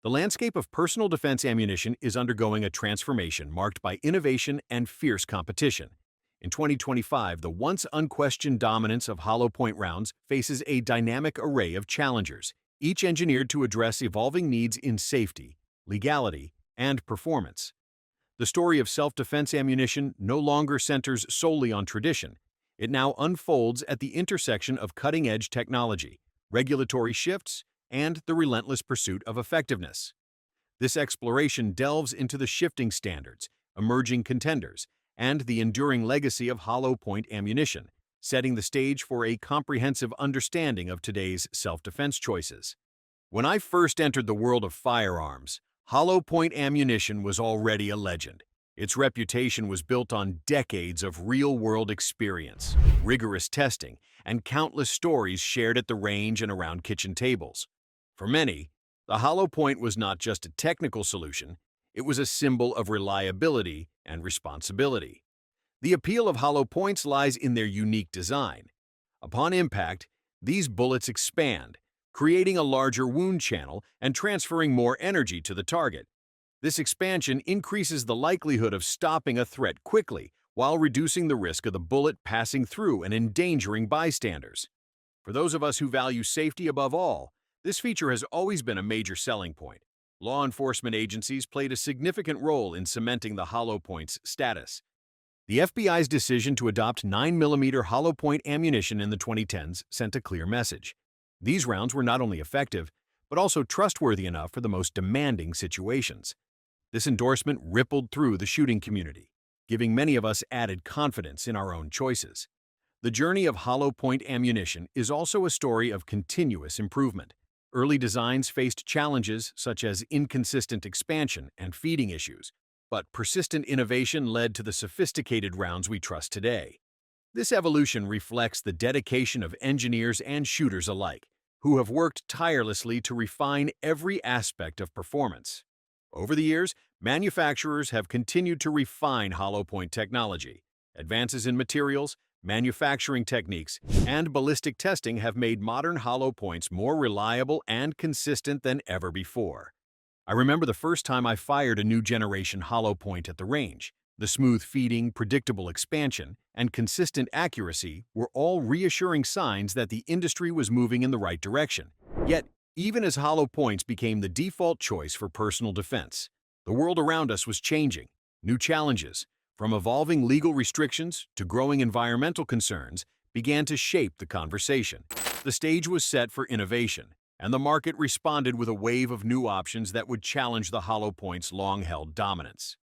The landscape of personal defense ammunition is undergoing a transformation marked by innovation and fierce competition. In 2025, the once unquestioned dominance of hollow point rounds faces a dynamic array of challengers, each engineered to address evolving needs in safety, legality, and performance. The story of self-defense ammunition no longer centers solely on tradition. It now unfolds at the intersection of cutting-edge technology, regulatory shifts, and the relentless pursuit of effectiveness. This exploration delves into the shifting standards, emerging contenders, and the enduring legacy of hollow point ammunition, setting the stage for a comprehensive understanding of today's self-defense choices. When I first entered the world of firearms, hollow point ammunition was already a legend. Its reputation was built on decades of real-world experience, rigorous testing, and countless stories shared at the range and around kitchen tables. For many, the hollow point was not just a technical solution, it was a symbol of reliability and responsibility. The appeal of hollow points lies in their unique design. Upon impact, these bullets expand, creating a larger wound channel and transferring more energy to the target. This expansion increases the likelihood of stopping a threat quickly while reducing the risk of the bullet passing through and endangering bystanders. For those of us who value safety above all, this feature has always been a major selling point. Law enforcement agencies played a significant role in cementing the hollow point's status. The FBI's decision to adopt 9mm hollow point ammunition in the 2010s sent a clear message. These rounds were not only effective, but also trustworthy enough for the most demanding situations. This endorsement rippled through the shooting community, giving many of us added confidence in our own choices. The journey of hollow point ammunition is also a story of continuous improvement. Early designs faced challenges such as inconsistent expansion and feeding issues, but persistent innovation led to the sophisticated rounds we trust today. This evolution reflects the dedication of engineers and shooters alike, who have worked tirelessly to refine every aspect of performance. Over the years, manufacturers have continued to refine hollow point technology. Advances in materials, manufacturing techniques, and ballistic testing have made modern hollow points more reliable and consistent than ever before. I remember the first time I fired a new generation hollow point at the range. The smooth feeding, predictable expansion, and consistent accuracy were all reassuring signs that the industry was moving in the right direction. Yet, even as hollow points became the default choice for personal defense, the world around us was changing. New challenges, from evolving legal restrictions to growing environmental concerns, began to shape the conversation. The stage was set for innovation, and the market responded with a wave of new options that would challenge the hollow point's long-held dominance.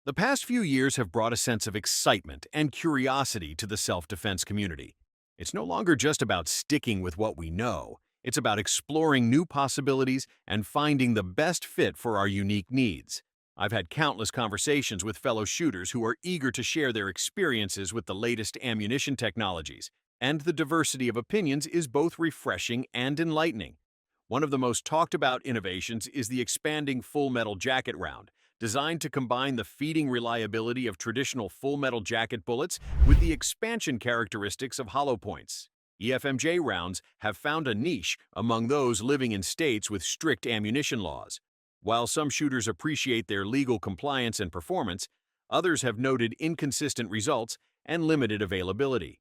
The past few years have brought a sense of excitement and curiosity to the self-defense community. It's no longer just about sticking with what we know. It's about exploring new possibilities and finding the best fit for our unique needs. I've had countless conversations with fellow shooters who are eager to share their experiences with the latest ammunition technologies, and the diversity of opinions is both refreshing and enlightening. One of the most talked about innovations is the expanding full metal jacket round, designed to combine the feeding reliability of traditional full metal jacket bullets with the expansion characteristics of hollow points. EFMJ rounds have found a niche among those living in states with strict ammunition laws. While some shooters appreciate their legal compliance and performance, others have noted inconsistent results and limited availability.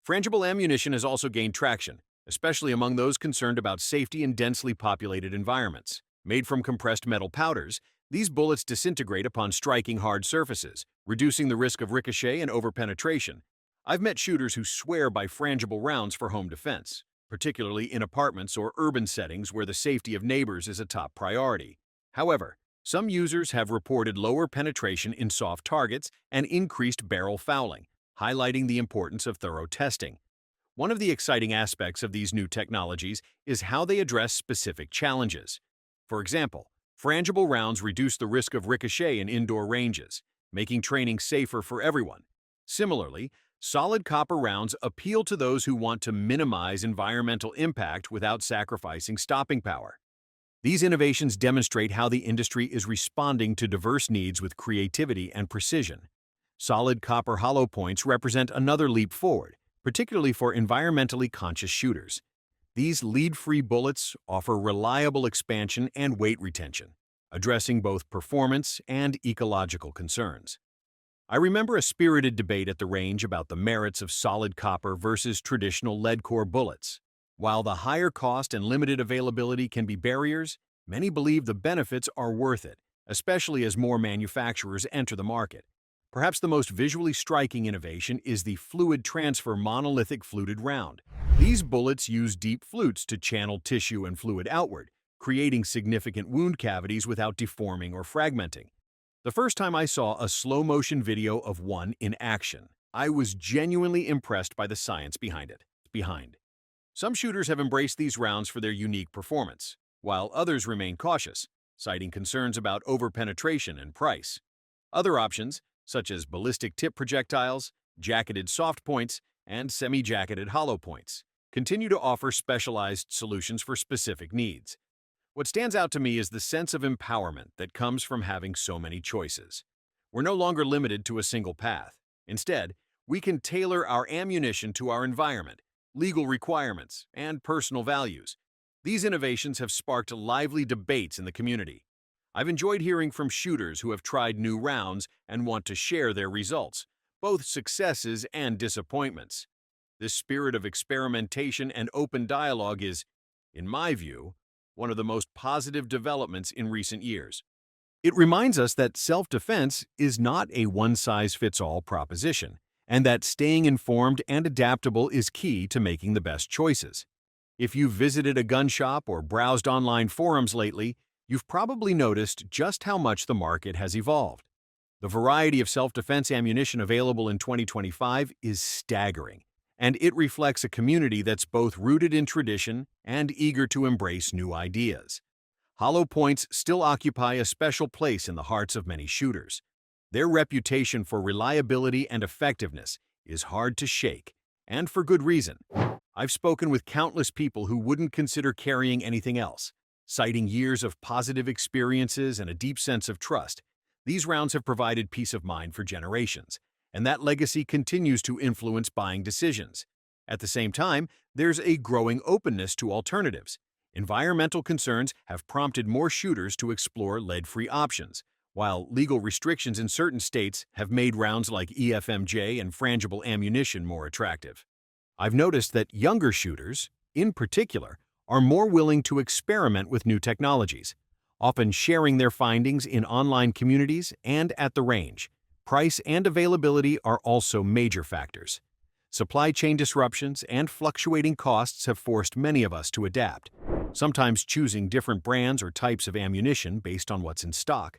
Frangible ammunition has also gained traction, especially among those concerned about safety in densely populated environments. Made from compressed metal powders, these bullets disintegrate upon striking hard surfaces, reducing the risk of ricochet and overpenetration. I've met shooters who swear by frangible rounds for home defense, particularly in apartments or urban settings where the safety of neighbors is a top priority. However, some users have reported lower penetration in soft targets and increased barrel fouling, highlighting the importance of thorough testing. One of the exciting aspects of these new technologies is how they address specific challenges. For example, frangible rounds reduce the risk of ricochet in indoor ranges, making training safer for everyone. Similarly, solid copper rounds appeal to those who want to minimize environmental impact without sacrificing stopping power. These innovations demonstrate how the industry is responding to diverse needs with creativity and precision. Solid copper hollow points represent another leap forward, particularly for environmentally conscious shooters. These lead-free bullets offer reliable expansion and weight retention, addressing both performance and ecological concerns. I remember a spirited debate at the range about the merits of solid copper versus traditional lead core bullets. While the higher cost and limited availability can be barriers, many believe the benefits are worth it, especially as more manufacturers enter the market. Perhaps the most visually striking innovation is the fluid transfer monolithic fluted round. These bullets use deep flutes to channel tissue and fluid outward, creating significant wound cavities without deforming or fragmenting. The first time I saw a slow-motion video of one in action, I was genuinely impressed by the science behind it. Some shooters have embraced these rounds for their unique performance, while others remain cautious, citing concerns about overpenetration and price. Other options, such as ballistic tip projectiles, jacketed soft points, and semi-jacketed hollow points, continue to offer specialized solutions for specific needs. What stands out to me is the sense of empowerment that comes from having so many choices. We're no longer limited to a single path. Instead, we can tailor our ammunition to our environment, legal requirements, and personal values. These innovations have sparked lively debates in the community. I've enjoyed hearing from shooters who have tried new rounds and want to share their results, both successes and disappointments. This spirit of experimentation and open dialogue is, in my view, one of the most positive developments in recent years. It reminds us that self-defense is not a one-size-fits-all proposition, and that staying informed and adaptable is key to making the best choices. If you've visited a gun shop or browsed online forums lately, you've probably noticed just how much the market has evolved. The variety of self-defense ammunition available in 2025 is staggering, and it reflects a community that's both rooted in tradition and eager to embrace new ideas. Hollow points still occupy a special place in the hearts of many shooters. Their reputation for reliability and effectiveness is hard to shake, and for good reason. I've spoken with countless people who wouldn't consider carrying anything else, citing years of positive experiences and a deep sense of trust. These rounds have provided peace of mind for generations, and that legacy continues to influence buying decisions. At the same time, there's a growing openness to alternatives. Environmental concerns have prompted more shooters to explore lead-free options, while legal restrictions in certain states have made rounds like EFMJ and frangible ammunition more attractive. I've noticed that younger shooters, in particular, are more willing to experiment with new technologies, often sharing their findings in online communities and at the range. Price and availability are also major factors. Supply chain disruptions and fluctuating costs have forced many of us to adapt, sometimes choosing different brands or types of ammunition based on what's in stock.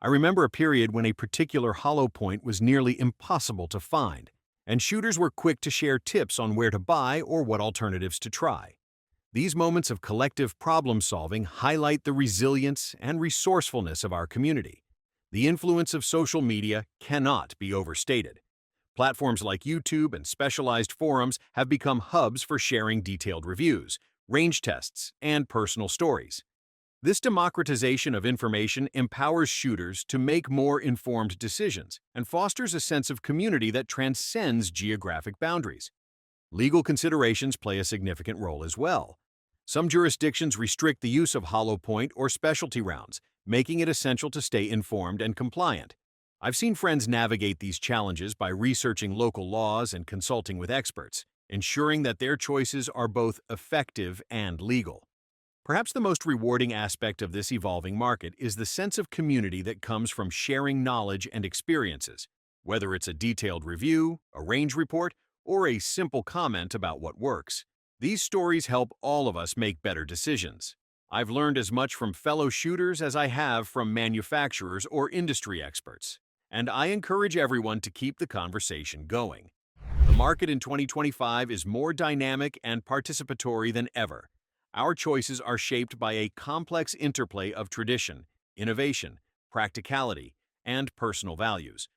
I remember a period when a particular hollow point was nearly impossible to find, and shooters were quick to share tips on where to buy or what alternatives to try. These moments of collective problem-solving highlight the resilience and resourcefulness of our community. The influence of social media cannot be overstated. Platforms like YouTube and specialized forums have become hubs for sharing detailed reviews, range tests, and personal stories. This democratization of information empowers shooters to make more informed decisions and fosters a sense of community that transcends geographic boundaries. Legal considerations play a significant role as well. Some jurisdictions restrict the use of hollow point or specialty rounds, making it essential to stay informed and compliant. I've seen friends navigate these challenges by researching local laws and consulting with experts, ensuring that their choices are both effective and legal. Perhaps the most rewarding aspect of this evolving market is the sense of community that comes from sharing knowledge and experiences, whether it's a detailed review, a range report, or a simple comment about what works. These stories help all of us make better decisions. I've learned as much from fellow shooters as I have from manufacturers or industry experts, and I encourage everyone to keep the conversation going. The market in 2025 is more dynamic and participatory than ever. Our choices are shaped by a complex interplay of tradition, innovation, practicality, and personal values.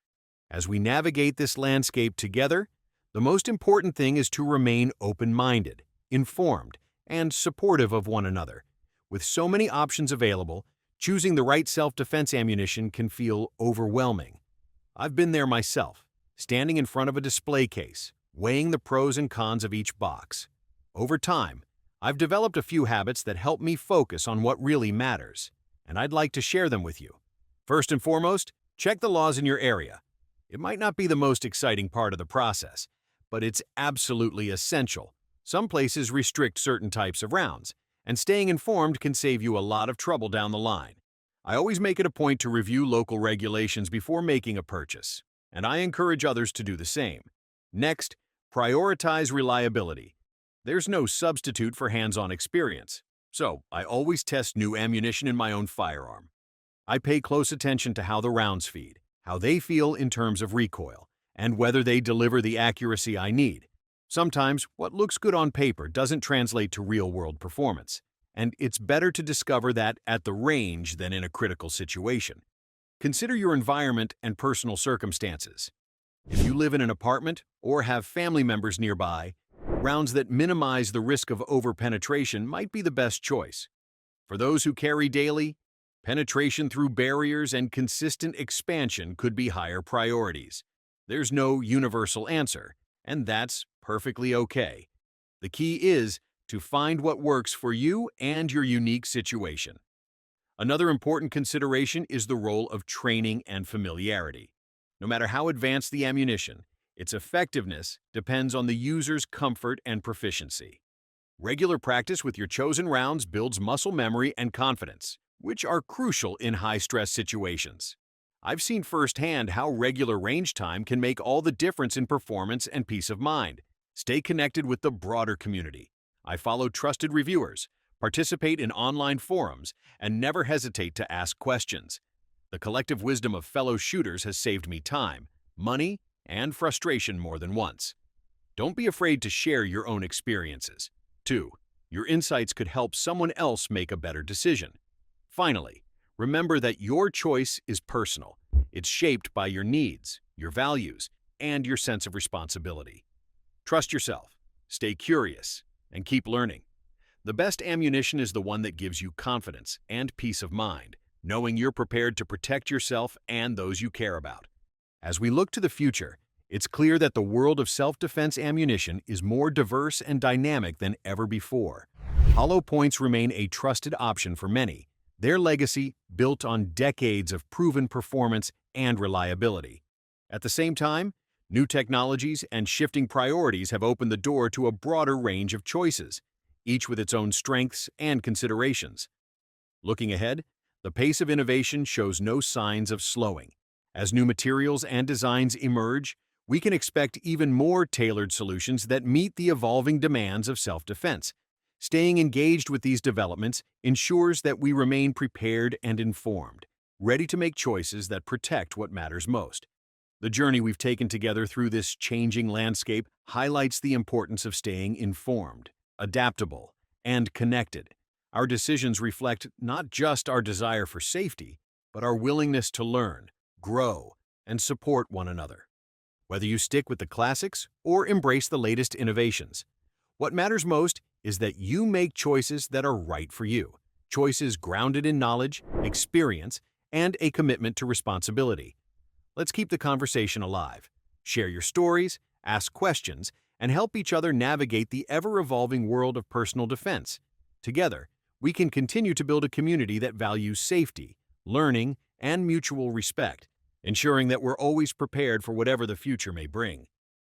As we navigate this landscape together, the most important thing is to remain open-minded, informed, and supportive of one another. With so many options available, choosing the right self-defense ammunition can feel overwhelming. I've been there myself, standing in front of a display case, weighing the pros and cons of each box. Over time, I've developed a few habits that help me focus on what really matters, and I'd like to share them with you. First and foremost, check the laws in your area. It might not be the most exciting part of the process, but it's absolutely essential. Some places restrict certain types of rounds, and staying informed can save you a lot of trouble down the line. I always make it a point to review local regulations before making a purchase, and I encourage others to do the same. Next, prioritize reliability. There's no substitute for hands-on experience, so I always test new ammunition in my own firearm. I pay close attention to how the rounds feed, how they feel in terms of recoil, and whether they deliver the accuracy I need. Sometimes, what looks good on paper doesn't translate to real-world performance, and it's better to discover that at the range than in a critical situation. Consider your environment and personal circumstances. If you live in an apartment or have family members nearby, rounds that minimize the risk of overpenetration might be the best choice. For those who carry daily, penetration through barriers and consistent expansion could be higher priorities. There's no universal answer, and that's perfectly okay. The key is to find what works for you and your unique situation. Another important consideration is the role of training and familiarity. No matter how advanced the ammunition, its effectiveness depends on the user's comfort and proficiency. Regular practice with your chosen rounds builds muscle memory and confidence, which are crucial in high-stress situations. I've seen firsthand how regular range time can make all the difference in performance and peace of mind. Stay connected with the broader community. I follow trusted reviewers, participate in online forums, and never hesitate to ask questions. The collective wisdom of fellow shooters has saved me time, money, and frustration more than once. Don't be afraid to share your own experiences. 2. Your insights could help someone else make a better decision. Finally, remember that your choice is personal. It's shaped by your needs, your values, and your sense of responsibility. Trust yourself, stay curious, and keep learning. The best ammunition is the one that gives you confidence and peace of mind, knowing you're prepared to protect yourself and those you care about. As we look to the future, it's clear that the world of self-defense ammunition is more diverse and dynamic than ever before. Hollow points remain a trusted option for many, their legacy built on decades of proven performance and reliability. At the same time, new technologies and shifting priorities have opened the door to a broader range of choices, each with its own strengths and considerations. Looking ahead, the pace of innovation shows no signs of slowing. As new materials and designs emerge, we can expect even more tailored solutions that meet the evolving demands of self-defense. Staying engaged with these developments ensures that we remain prepared and informed, ready to make choices that protect what matters most. The journey we've taken together through this changing landscape highlights the importance of staying informed, adaptable, and connected. Our decisions reflect not just our desire for safety, but our willingness to learn, grow, and support one another. Whether you stick with the classics or embrace the latest innovations, what matters most is that you make choices that are right for you, choices grounded in knowledge, experience, and a commitment to responsibility. Let's keep the conversation alive. Share your stories, ask questions, and help each other navigate the ever-evolving world of personal defense. Together, we can continue to build a community that values safety, learning, and mutual respect, ensuring that we're always prepared for whatever the future may bring.